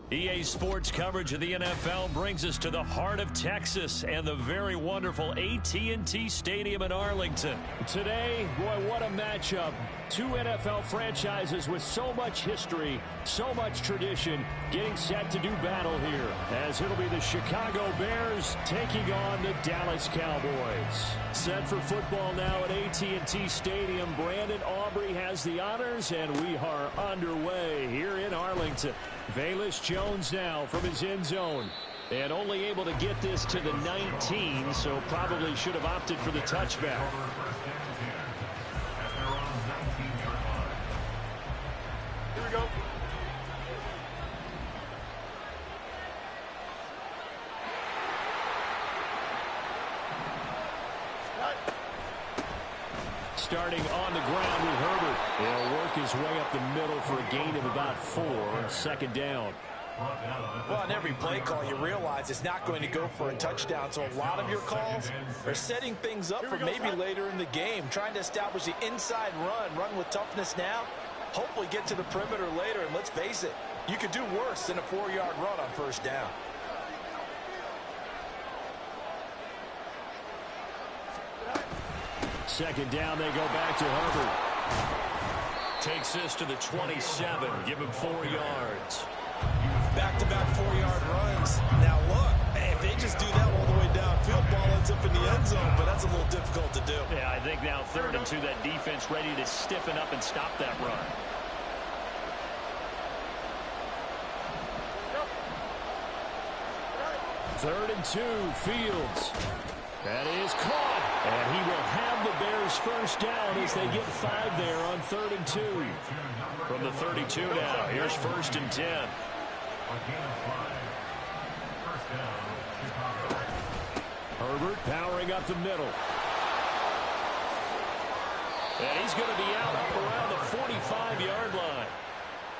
EA Sports coverage of the NFL brings us to the heart of Texas and the very wonderful AT&T Stadium in Arlington. Today, boy, what a matchup. Two NFL franchises with so much history, so much tradition, getting set to do battle here, as it'll be the Chicago Bears taking on the Dallas Cowboys. Set for football now at AT&T Stadium. Brandon Aubrey has the honors, and we are underway here in Arlington. Velus Jones now from his end zone. And only able to get this to the 19, so probably should have opted for the touchback. Here we go. Starting on the ground with Herbert. He'll work his way up the middle for a gain of about 4. Second down. Well, on every play call, you realize it's not going to go for a touchdown. So a lot of your calls are setting things up for maybe later in the game, trying to establish the inside run with toughness now, hopefully get to the perimeter later. And let's face it, you could do worse than a 4-yard run on first down. Second down, they go back to Herbert. Takes this to the 27, give him 4 yards. Back-to-back 4-yard runs. Now look, if they just do that all the way downfield, ball ends up in the end zone, but that's a little difficult to do. Yeah, I think now 3rd and 2, that defense ready to stiffen up and stop that run. Third and 2, Fields. That is caught. And he will have the Bears first down as they get 5 there on 3rd and 2. From the 32 now, here's 1st and 10. Herbert powering up the middle. And he's going to be out up around the 45-yard line.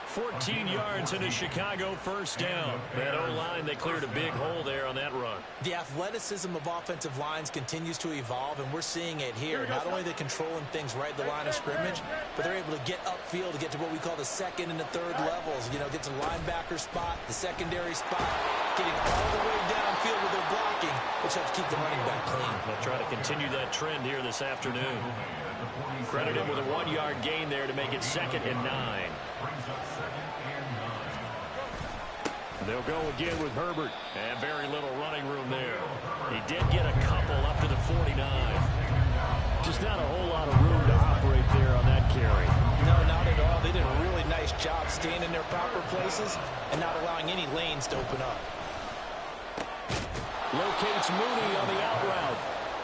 14 yards in a Chicago first down. That O-line, they cleared a big hole there on that run. The athleticism of offensive lines continues to evolve, and we're seeing it here. Not only are they controlling things right at the line of scrimmage, but they're able to get upfield to get to what we call the 2nd and the 3rd levels. You know, get to the linebacker spot, the secondary spot, getting all the way downfield with their blocking, which helps keep the running back clean. They'll try to continue that trend here this afternoon. Credit him with a 1-yard gain there to make it 2nd and 9. They'll go again with Herbert. And very little running room there. He did get a couple up to the 49. Just not a whole lot of room to operate there on that carry. No, not at all. They did a really nice job staying in their proper places and not allowing any lanes to open up. Locates Mooney on the out route.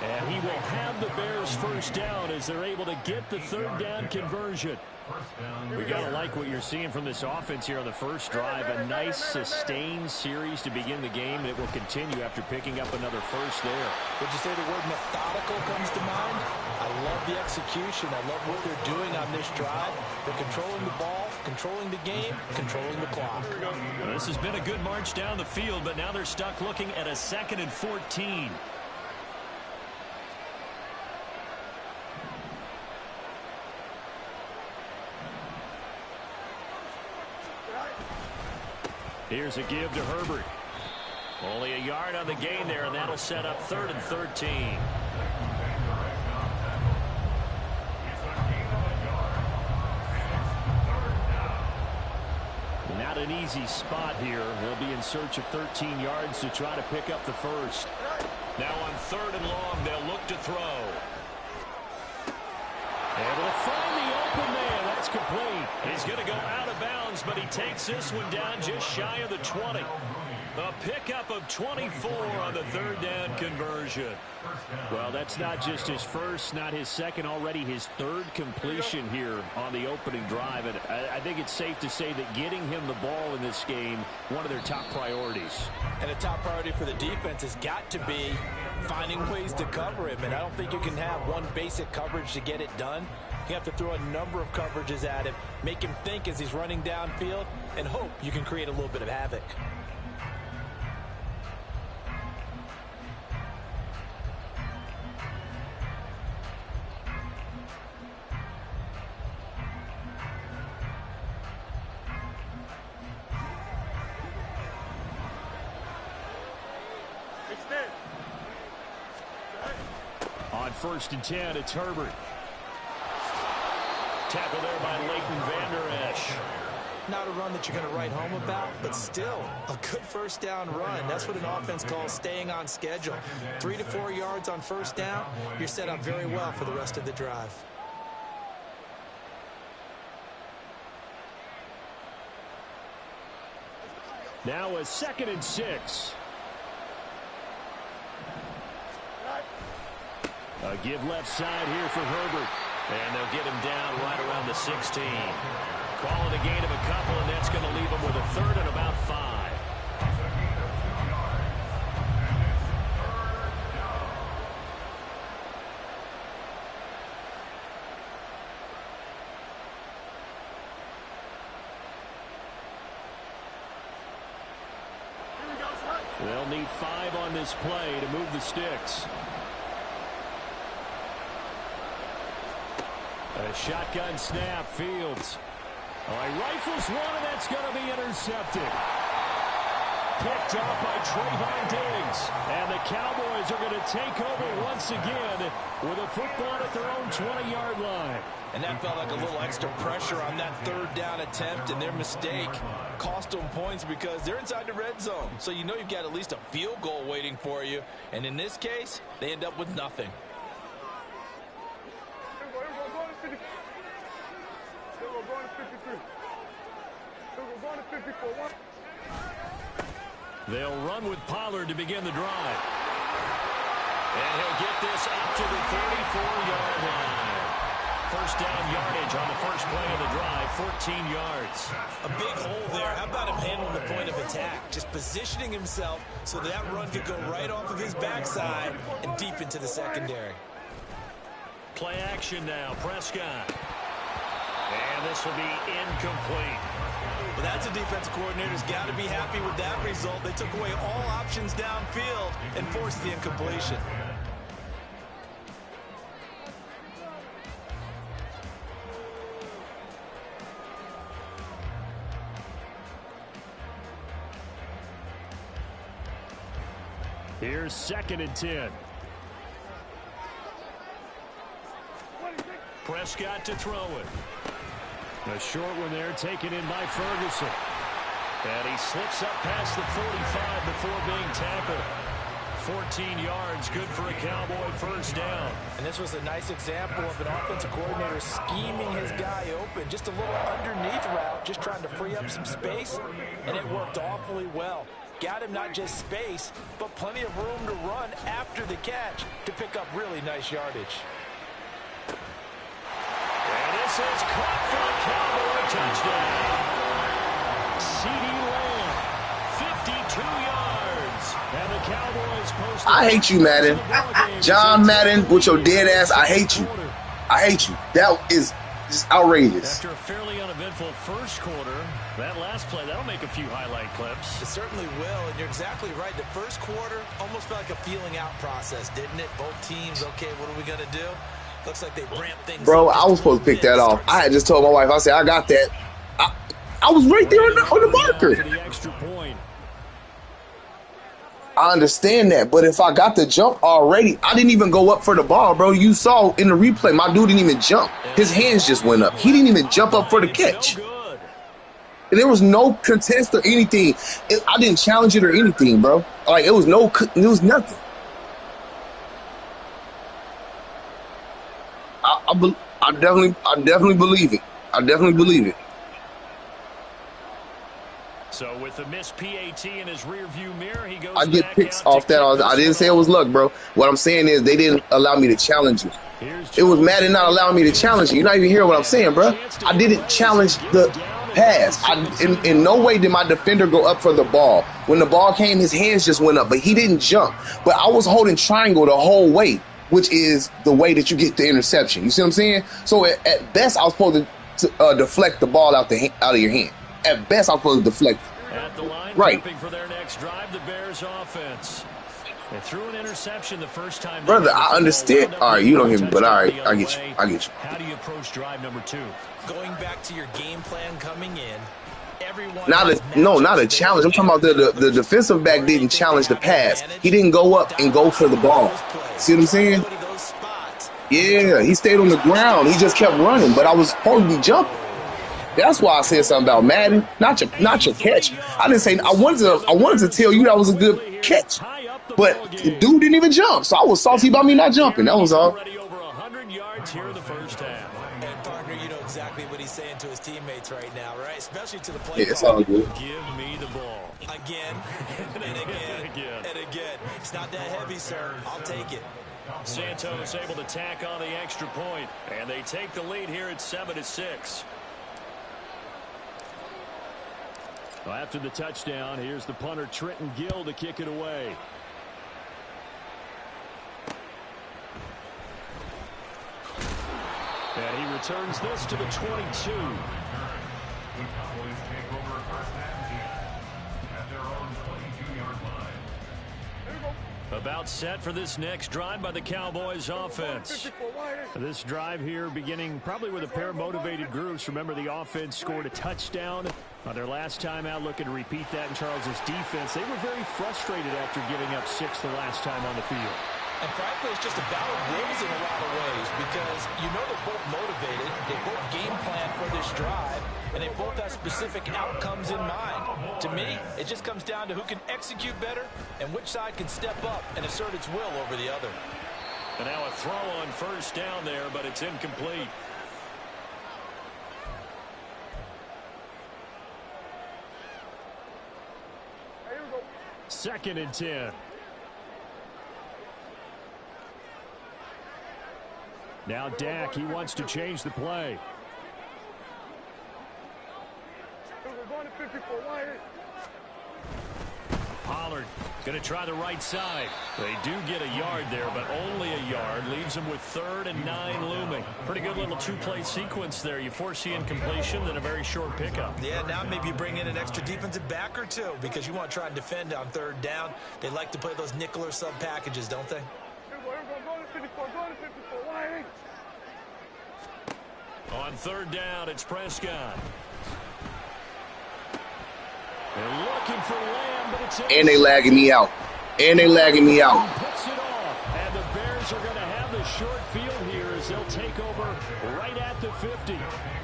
And he will have the Bears first down as they're able to get the 3rd down conversion. We got to like what you're seeing from this offense here on the first drive. A nice, sustained series to begin the game, and it will continue after picking up another first there. Would you say the word methodical comes to mind? I love the execution. I love what they're doing on this drive. They're controlling the ball, controlling the game, controlling the clock. Well, this has been a good march down the field, but now they're stuck looking at a 2nd and 14. Here's a give to Herbert. Only a yard on the gain there, and that'll set up 3rd and 13. Not an easy spot here. They'll be in search of 13 yards to try to pick up the first. Now on 3rd and long, they'll look to throw. Able to find the open man. That's complete. He's going to go out of bounds, but he takes this one down just shy of the 20. A pickup of 24 on the 3rd down conversion. Well, that's not just his first, not his second, already his 3rd completion here on the opening drive. And I think it's safe to say that getting him the ball in this game, one of their top priorities. And a top priority for the defense has got to be finding ways to cover him. And I don't think you can have one basic coverage to get it done. You have to throw a number of coverages at him, make him think as he's running downfield, and hope you can create a little bit of havoc. On 1st and 10, it's Herbert. Tackle there by Leighton Vander Esch. Not a run that you're going to write home about, but still a good first down run. That's what an offense calls staying on schedule. 3 to 4 yards on first down, you're set up very well for the rest of the drive. Now a 2nd and 6. A give left side here for Herbert. And they'll get him down right around the 16. Call it a gain of a couple, and that's going to leave him with a 3rd and about 5. They'll need 5 on this play to move the sticks. A shotgun snap, Fields. He rifles one, and that's going to be intercepted. Picked off by Trayvon Diggs. And the Cowboys are going to take over once again with a football at their own 20-yard line. And that felt like a little extra pressure on that 3rd down attempt, and their mistake cost them points because they're inside the red zone. So you know you've got at least a field goal waiting for you. And in this case, they end up with nothing. They'll run with Pollard to begin the drive. And he'll get this up to the 34-yard line. First down yardage on the first play of the drive, 14 yards. A big hole there. How about him handling the point of attack? Just positioning himself so that run could go right off of his backside and deep into the secondary. Play action now, Prescott. And this will be incomplete. Well, that's a defensive coordinator's got to be happy with that result. They took away all options downfield and forced the incompletion. Here's 2nd and 10. Prescott to throw it. A short one there taken in by Ferguson. And he slips up past the 45 before being tackled. 14 yards, good for a Cowboy first down. And this was a nice example of an offensive coordinator scheming his guy open. Just a little underneath route, just trying to free up some space. And it worked awfully well. Got him not just space, but plenty of room to run after the catch to pick up really nice yardage. And this is caught for a Cowboy touchdown. CeeDee Lamb, 52 yards. And the Cowboys post. I hate you, Madden. John Madden with your dead ass. I hate you. I hate you. That is just outrageous. After a fairly uneventful first quarter, that last play, that'll make a few highlight clips. It certainly will, and you're exactly right. The first quarter almost felt like a feeling out process, didn't it? Both teams, okay, what are we going to do? Looks like they ramped things Bro, up. I was supposed to pick that off. I had just told my wife, I said, I got that. I was right there on the marker. For the extra point. I understand that, but if I got the jump already, I didn't even go up for the ball, bro. You saw in the replay, my dude didn't even jump. His hands just went up. He didn't even jump up for the catch. And there was no contest or anything. I didn't challenge it or anything, bro. Like, it was nothing. I definitely believe it. I definitely believe it. So with the missed PAT in his rearview mirror, he goes. I get picks off that. I didn't say it was luck, bro. What I'm saying is they didn't allow me to challenge it. It was Madden not allowing me to challenge it. You're not even hearing what I'm saying, bro. I didn't challenge the pass. In no way did my defender go up for the ball. When the ball came, his hands just went up, but he didn't jump. But I was holding triangle the whole way, which is the way that you get the interception. You see what I'm saying? So at best, I was supposed to deflect the ball out of your hand. At best, I'm supposed to deflect. At the line, right. For their next drive, the Bears offense. They threw an interception the first time. Brother, I understand. All right, you don't hear me, but all right, I get you. How do you approach drive number 2? Going back to your game plan coming in, Not a challenge. I'm talking about the defensive back didn't challenge the pass. He didn't go up and go for the ball. See what I'm saying? Yeah, he stayed on the ground. He just kept running, but I was supposed to be jumping. That's why I said something about Madden, not your catch. I didn't say I wanted to tell you that was a good catch, but the dude didn't even jump, so I was salty about me not jumping. That was all. Already over 100 yards here in the first half. And partner, you know exactly what he's saying to his teammates right now, right? Especially to the play. Yeah, it's all good. Give me the ball Again and again and again. It's not that heavy, sir. I'll take it. Santos able to tack on the extra point, and they take the lead here at 7-6. Well, after the touchdown, here's the punter Trenton Gill to kick it away. And he returns this to the 22. About set for this next drive by the Cowboys offense. This drive here beginning probably with a pair of motivated groups. Remember, the offense scored a touchdown on their last time out. Looking to repeat that in Charles's defense. They were very frustrated after giving up 6 the last time on the field. And frankly, it's just a battle of wills in a lot of ways because you know they're both motivated. They both game plan for this drive, and they both have specific outcomes in mind. To me, it just comes down to who can execute better and which side can step up and assert its will over the other. And now a throw on first down there, but it's incomplete. Second and 10. Now Dak, he wants to change the play. Pollard going to try the right side. They do get a yard there, but only a yard. Leaves them with 3rd and 9 looming. Pretty good little two-play sequence there. You force the incompletion, then a very short pickup. Yeah, now maybe you bring in an extra defensive back or two because you want to try and defend on 3rd down. They like to play those nickel or sub packages, don't they? On 3rd down, it's Prescott. They're looking for Lamb, but it's And they lagging me out. And they lagging me out. Puts it off, and the Bears are going to have the short field here as they'll take over right at the 50.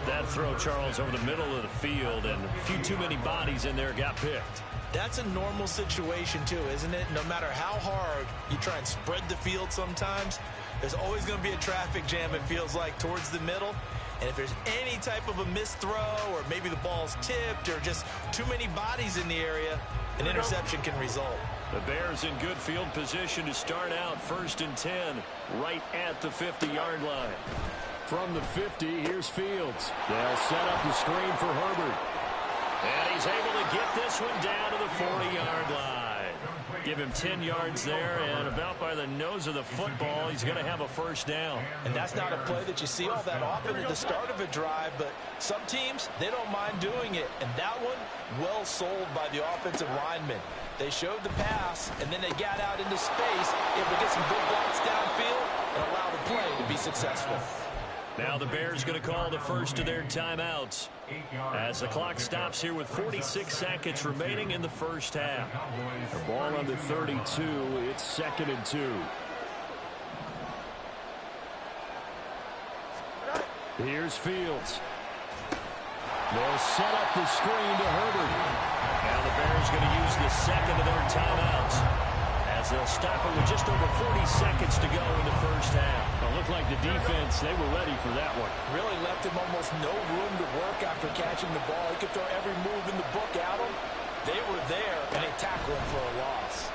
That throw, Charles, over the middle of the field, and a few too many bodies in there got picked. That's a normal situation, too, isn't it? No matter how hard you try and spread the field sometimes, there's always going to be a traffic jam, it feels like, towards the middle. And if there's any type of a missed throw or maybe the ball's tipped or just too many bodies in the area, an interception can result. The Bears in good field position to start out 1st and 10 right at the 50-yard line. From the 50, here's Fields. They'll set up the screen for Herbert. And he's able to get this one down to the 40-yard line. Give him 10 yards there, and about by the nose of the football, he's going to have a 1st down. And that's not a play that you see all that often at the start of a drive, but some teams, they don't mind doing it. And that one, well sold by the offensive lineman. They showed the pass, and then they got out into space, able to get some good blocks downfield and allow the play to be successful. Now the Bears going to call the first of their timeouts as the clock stops here with 46 seconds remaining in the first half. The ball on the 32. It's 2nd and 2. Here's Fields. They'll set up the screen to Herbert. Now the Bears going to use the second of their timeouts as they'll stop it with just over 40 seconds to go in the first half. It looked like the defense, they were ready for that one. Really left him almost no room to work after catching the ball. He could throw every move in the book at him. They were there, and they tackled him for a loss.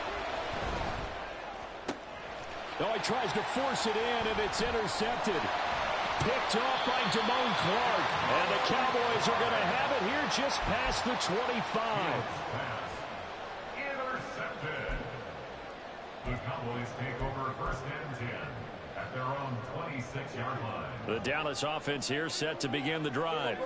Oh, he tries to force it in, and it's intercepted. Picked off by Damone Clark. And the Cowboys are going to have it here just past the 25. Intercepted. The Cowboys take over 1st and 10 at their own 26-yard line. The Dallas offense here set to begin the drive.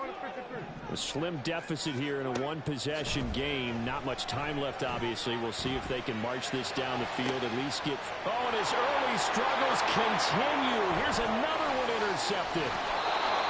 A slim deficit here in a one-possession game. Not much time left, obviously. We'll see if they can march this down the field, at least get... Oh, and his early struggles continue. Here's another one intercepted.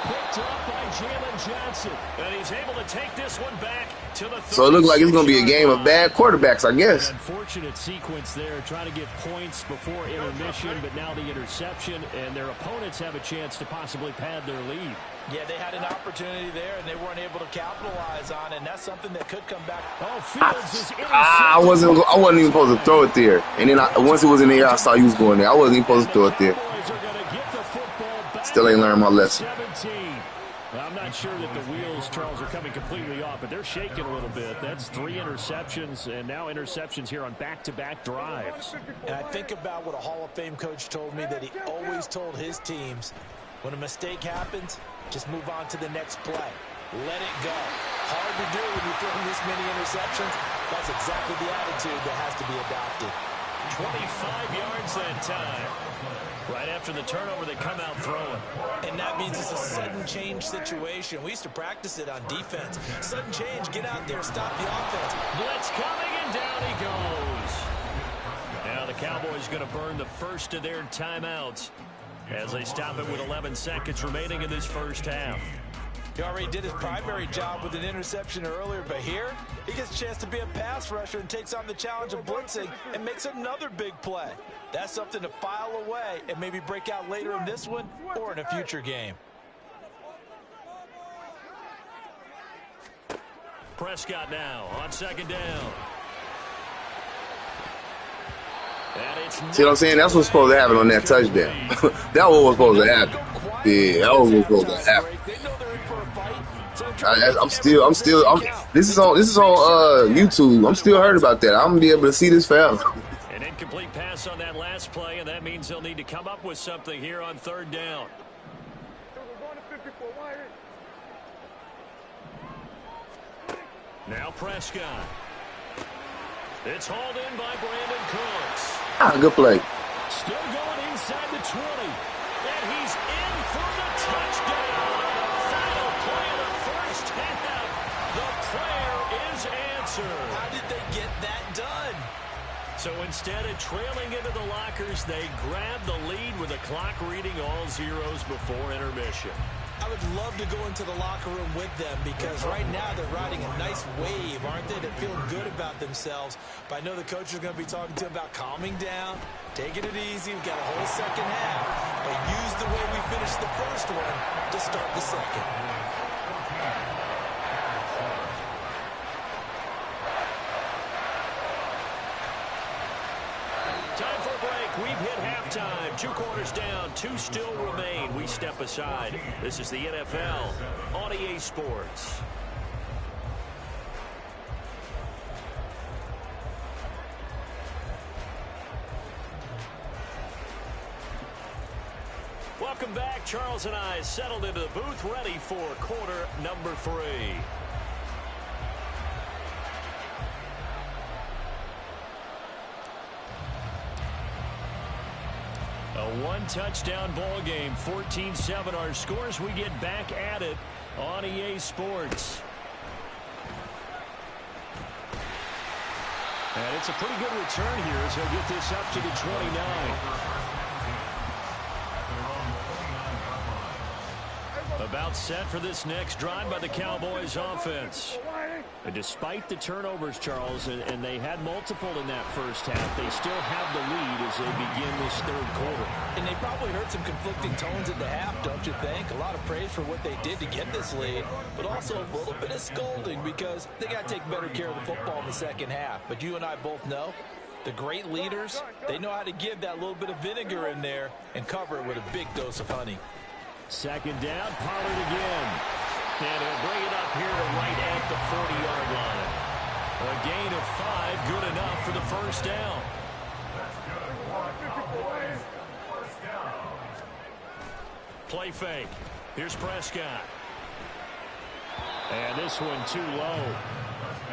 Picked up by Jalen Johnson. And he's able to take this one back to the 36-yard line. So it looks like it's going to be a game of bad quarterbacks, I guess. An unfortunate sequence there, trying to get points before intermission, but now the interception, and their opponents have a chance to possibly pad their lead. Yeah, they had an opportunity there, and they weren't able to capitalize on it, and that's something that could come back. Oh, Fields is intercepted. I wasn't even supposed to throw it there. And then once it was in the air, I saw you was going there. I wasn't even supposed to throw it there. Still ain't learned my lesson. 17. Well, I'm not sure that the wheels, Charles, are coming completely off, but they're shaking a little bit. That's 3 interceptions, and now interceptions here on back-to-back drives. And I think about what a Hall of Fame coach told me, that he always told his teams, when a mistake happens, just move on to the next play. Let it go. Hard to do when you're throwing this many interceptions. That's exactly the attitude that has to be adopted. 25 yards that time. Right after the turnover, they come out throwing. And that means it's a sudden change situation. We used to practice it on defense. Sudden change, get out there, stop the offense. Blitz coming, and down he goes. Now the Cowboys going to burn the first of their timeouts as they stop it with 11 seconds remaining in this first half. He already did his primary job with an interception earlier, but here he gets a chance to be a pass rusher and takes on the challenge of blitzing and makes another big play. That's something to file away and maybe break out later in this one or in a future game. Prescott now on second down. See what I'm saying? That's what's supposed to happen on that touchdown. That was supposed to happen. Yeah, that was supposed to happen. This is on YouTube. I'm still hurt about that. I'm gonna be able to see this forever. An incomplete pass on that last play, and that means they'll need to come up with something here on third down. Now Prescott. It's hauled in by Brandon Cooks. Good play. Still going inside the 20. And he's in for the touchdown. Final play of the first half. The prayer is answered. How did they get that done? So instead of trailing into the lockers, they grab the lead with the clock reading all zeros before intermission. I would love to go into the locker room with them because right now they're riding a nice wave, aren't they? They're feeling good about themselves. But I know the coach is going to be talking to them about calming down, taking it easy. We've got a whole second half. But use the way we finished the first one to start the second. Time for a break. We've hit halftime. 2 quarters down. 2 still remain. We step aside. This is the NFL on EA Sports. Welcome back. Charles and I settled into the booth, ready for quarter number 3. A 1-touchdown ball game, 14-7 our scores. We get back at it on EA Sports. And it's a pretty good return here as he'll get this up to the 29. About set for this next drive by the Cowboys offense. And despite the turnovers, Charles, and they had multiple in that first half, they still have the lead as they begin this third quarter. And they probably heard some conflicting tones at the half, don't you think? A lot of praise for what they did to get this lead, but also a little bit of scolding because they got to take better care of the football in the second half. But you and I both know the great leaders, they know how to give that little bit of vinegar in there and cover it with a big dose of honey. Second down, Pollard again. And he'll bring it up here to right at the 40-yard line. A gain of 5, good enough for the first down. Play fake. Here's Prescott. And this one too low.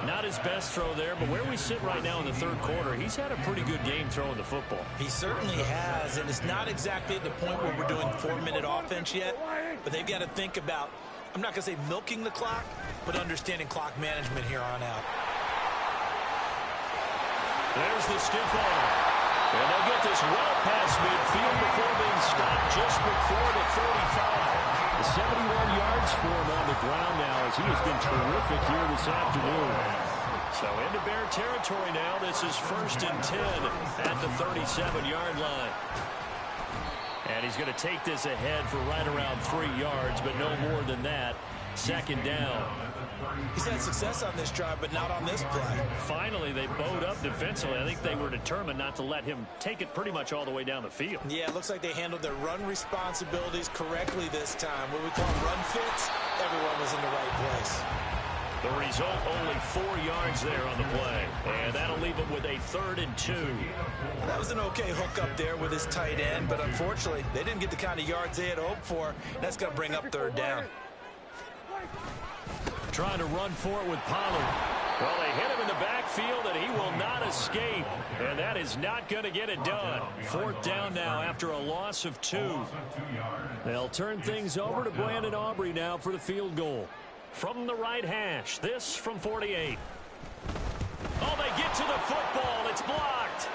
Not his best throw there, but where we sit right now in the third quarter, he's had a pretty good game throwing the football. He certainly has, and it's not exactly at the point where we're doing 4-minute offense yet, but they've got to think about, I'm not going to say milking the clock, but understanding clock management here on out. There's the stiff arm. And they'll get this well past midfield before being stopped just before the 35. 71 yards for him on the ground now as he has been terrific here this afternoon. So into Bear territory now. This is 1st and 10 at the 37-yard line. And he's going to take this ahead for right around 3 yards, but no more than that. 2nd down. He's had success on this drive, but not on this play. Finally, they bowed up defensively. I think they were determined not to let him take it pretty much all the way down the field. Yeah, it looks like they handled their run responsibilities correctly this time. What we call run fits, everyone was in the right place. The result, only 4 yards there on the play. And that'll leave him with a 3rd and 2. That was an okay hook up there with his tight end, but unfortunately, they didn't get the kind of yards they had hoped for. That's going to bring up 3rd down. Trying to run for it with Pollard. Well, they hit him in the backfield, and he will not escape. And that is not going to get it done. 4th down now after a loss of 2. They'll turn things over to Brandon Aubrey now for the field goal. From the right hash, this from 48. Oh, they get to the football. It's blocked.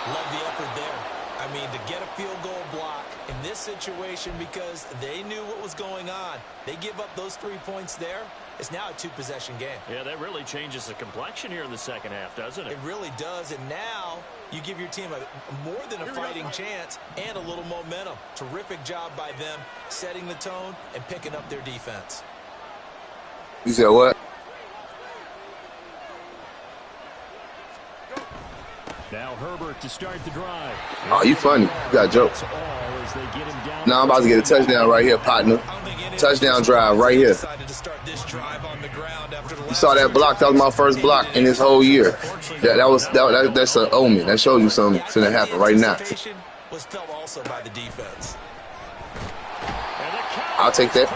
Love the effort there. I mean, to get a field goal block in this situation because they knew what was going on. They give up those 3 points there. It's now a 2-possession game. Yeah, that really changes the complexion here in the second half, doesn't it? It really does, and now you give your team a more than a fighting chance and a little momentum. Terrific job by them setting the tone and picking up their defense. You said what? Now Herbert to start the drive. Oh, you funny. You got jokes. Now I'm about to get a touchdown right here, partner. Touchdown drive right here. You saw that block. That was my first block in this whole year. That's an omen. That shows you something's going to happen right now. Was felt also by the defense. I'll take that.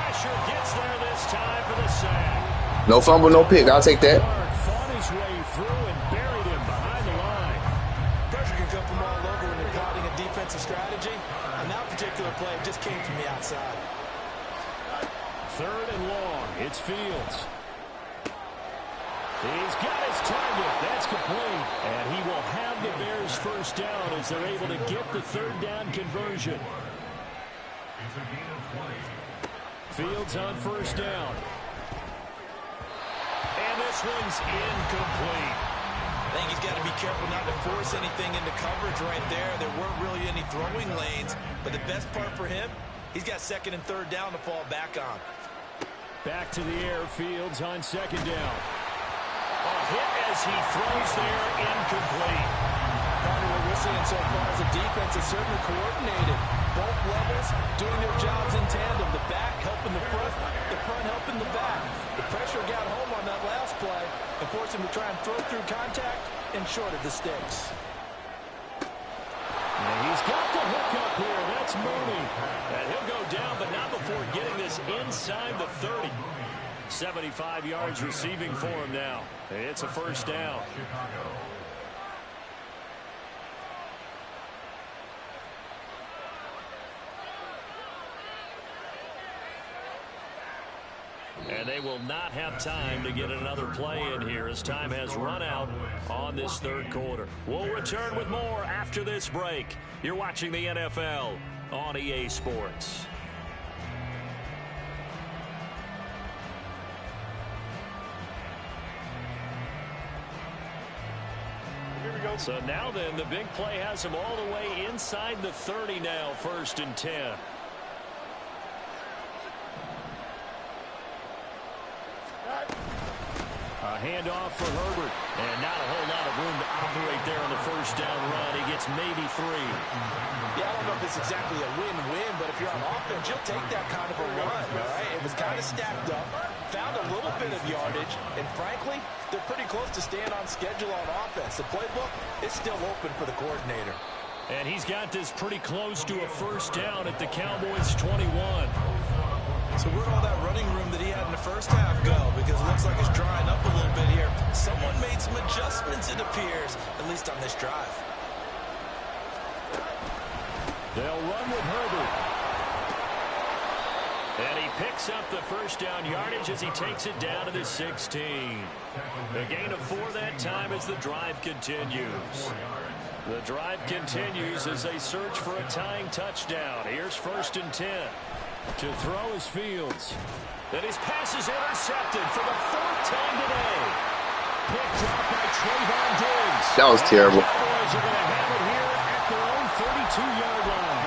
No fumble, no pick. I'll take that. Fought his way through and buried him behind the line. Pressure can come from all over when you're plotting a defensive strategy. And that particular play just came from the outside. 3rd and long. It's Fields. He's got his target. That's complete. And he will have the Bears 1st down as they're able to get the 3rd down conversion. Fields on 1st down. And this one's incomplete. I think he's got to be careful not to force anything into coverage right there. There weren't really any throwing lanes. But the best part for him, he's got 2nd and 3rd down to fall back on. Back to the air. Fields on 2nd down. A hit as he throws there, incomplete. What we're seeing so far is the defense is certainly coordinated. Both levels doing their jobs in tandem. The back helping the front helping the back. The pressure got home on that last play and forced him to try and throw through contact and short of the sticks. And he's got the hook up here. That's Mooney. And he'll go down, but not before getting this inside the 30. 75 yards receiving for him now. It's a 1st down. And they will not have time to get another play in here as time has run out on this 3rd quarter. We'll return with more after this break. You're watching the NFL on EA Sports. So now then, the big play has him all the way inside the 30 now, 1st and 10. A handoff for Herbert. And not a whole lot of room to operate there on the 1st down run. He gets maybe 3. Yeah, I don't know if it's exactly a win-win, but if you're on offense, you'll take that kind of a run, all right? It was kind of stacked up, found a little bit of yardage, and frankly, they're pretty close to staying on schedule on offense. The playbook is still open for the coordinator. And he's got this pretty close to a 1st down at the Cowboys' 21. So where'd all that running room that he had in the 1st half go? Because it looks like it's drying up a little bit here. Someone made some adjustments, it appears, at least on this drive. They'll run with Herbert. And he picks up the 1st down yardage as he takes it down to the 16. The gain of 4 that time as the drive continues. The drive continues as they search for a tying touchdown. Here's 1st and 10. To throw is Fields. And his pass is intercepted for the 4th time today. Picked up by Trayvon Diggs. That was terrible. The Cowboys are going to have it here at their own 32-yard line.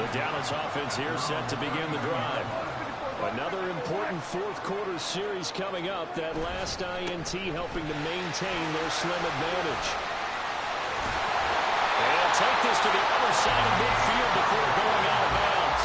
The Dallas offense here set to begin the drive. Another important fourth-quarter series coming up. That last INT helping to maintain their slim advantage. And take this to the other side of midfield before going out of bounds.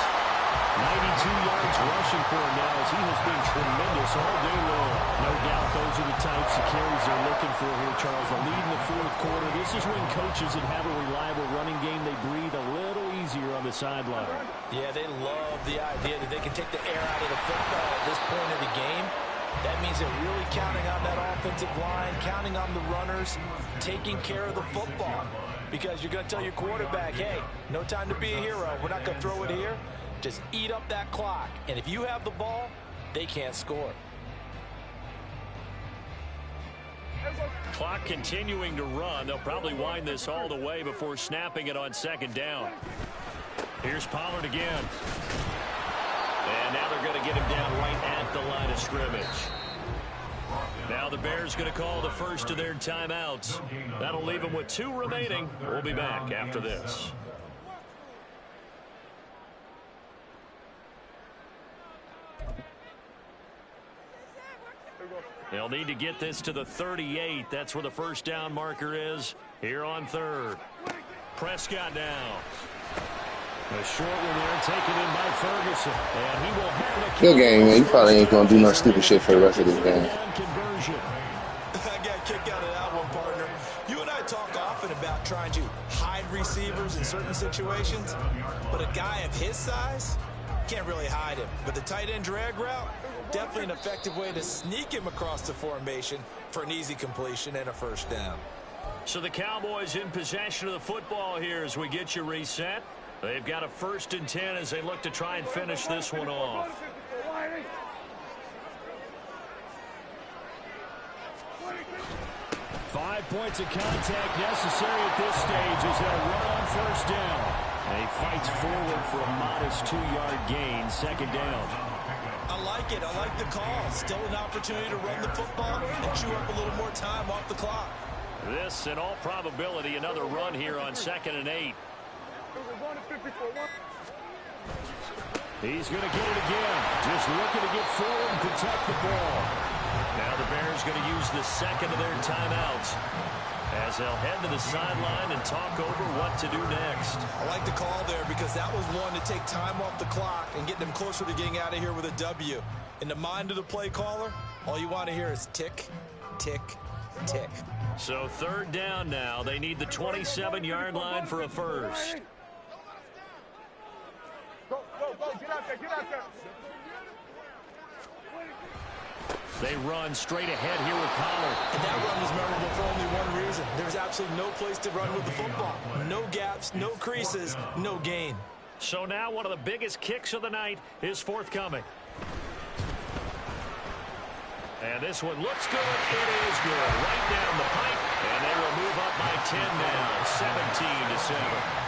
92 yards rushing for him now as he has been tremendous all day long. No doubt those are the types of carries they're looking for here, Charles. A lead in the fourth quarter. This is when coaches that have a reliable running game, they breathe a little easier on the sideline. Yeah, they love the idea that they can take the air out of the football at this point of the game. That means they're really counting on that offensive line, counting on the runners, taking care of the football. Because you're going to tell your quarterback, hey, no time to be a hero. We're not going to throw it here. Just eat up that clock. And if you have the ball, they can't score. Clock continuing to run. They'll probably wind this all the way before snapping it on 2nd down. Here's Pollard again. And now they're going to get him down right at the line of scrimmage. Now the Bears going to call the first of their timeouts. That'll leave them with 2 remaining. We'll be back after this. They'll need to get this to the 38. That's where the first down marker is here on 3rd. Prescott now. A short one there taken in by Ferguson. And he will have a good game, man. You probably ain't going to do no stupid shit for the rest of this game. I got a kick out of that one, partner. You and I talk often about trying to hide receivers in certain situations, but a guy of his size can't really hide him. But the tight end drag route, definitely an effective way to sneak him across the formation for an easy completion and a first down. So the Cowboys in possession of the football here as we get you reset. They've got a 1st and 10 as they look to try and finish this one off. 5 points of contact necessary at this stage as they'll run on 1st down. And he fights forward for a modest 2-yard gain, 2nd down. I like it. I like the call. Still an opportunity to run the football and chew up a little more time off the clock. This, in all probability, another run here on 2nd and 8. He's going to get it again. Just looking to get forward and protect the ball. Now the Bears going to use the 2nd of their timeouts as they'll head to the sideline and talk over what to do next. I like the call there because that was one to take time off the clock and get them closer to getting out of here with a W. In the mind of the play caller, all you want to hear is tick, tick, tick. So 3rd down now. They need the 27-yard line for a first. Go, get out there, They run straight ahead here with Pollard. And that run was memorable for only one reason. There's absolutely no place to run with the football. No gaps, no creases, no gain. So now one of the biggest kicks of the night is forthcoming. And this one looks good. It is good. Right down the pipe. And they will move up by 10 now, 17-7.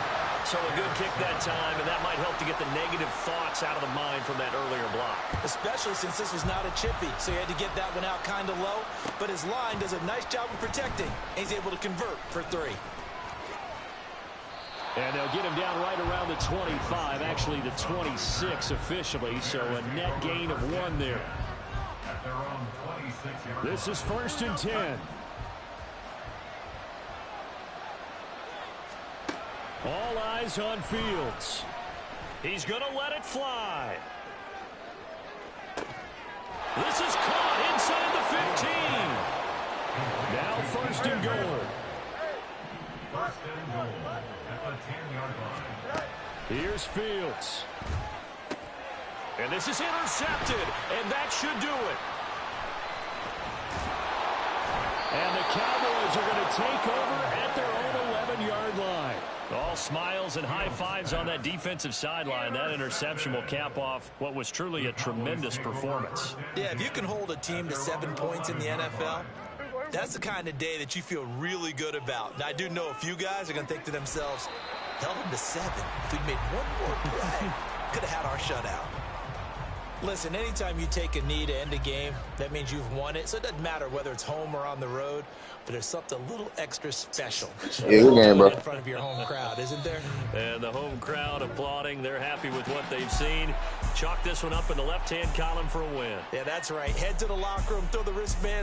So a good kick that time, and that might help to get the negative thoughts out of the mind from that earlier block. Especially since this was not a chippy, so he had to get that one out kind of low. But his line does a nice job of protecting, and he's able to convert for 3. And they'll get him down right around the 25, actually the 26 officially, so a net gain of 1 there. This is 1st and 10. All eyes on Fields. He's going to let it fly. This is caught inside the 15. Now 1st and goal. 1st and goal at the 10-yard line. Here's Fields. And this is intercepted, and that should do it. And the Cowboys are going to take over at their own 11-yard line. All smiles and high fives on that defensive sideline. That interception will cap off what was truly a tremendous performance. Yeah, if you can hold a team to 7 points in the NFL, That's the kind of day that you feel really good about. And I do know a few guys are going to think to themselves, held them to 7. If we'd made one more play, could have had our shutout. Listen, anytime you take a knee to end a game, that means you've won it. So it doesn't matter whether it's home or on the road, but there's something a little extra special. Yeah, good game, bro. In front of your home crowd, isn't there? And the home crowd applauding. They're happy with what they've seen. Chalk this one up in the left-hand column for a win. Yeah, that's right. Head to the locker room, throw the wristband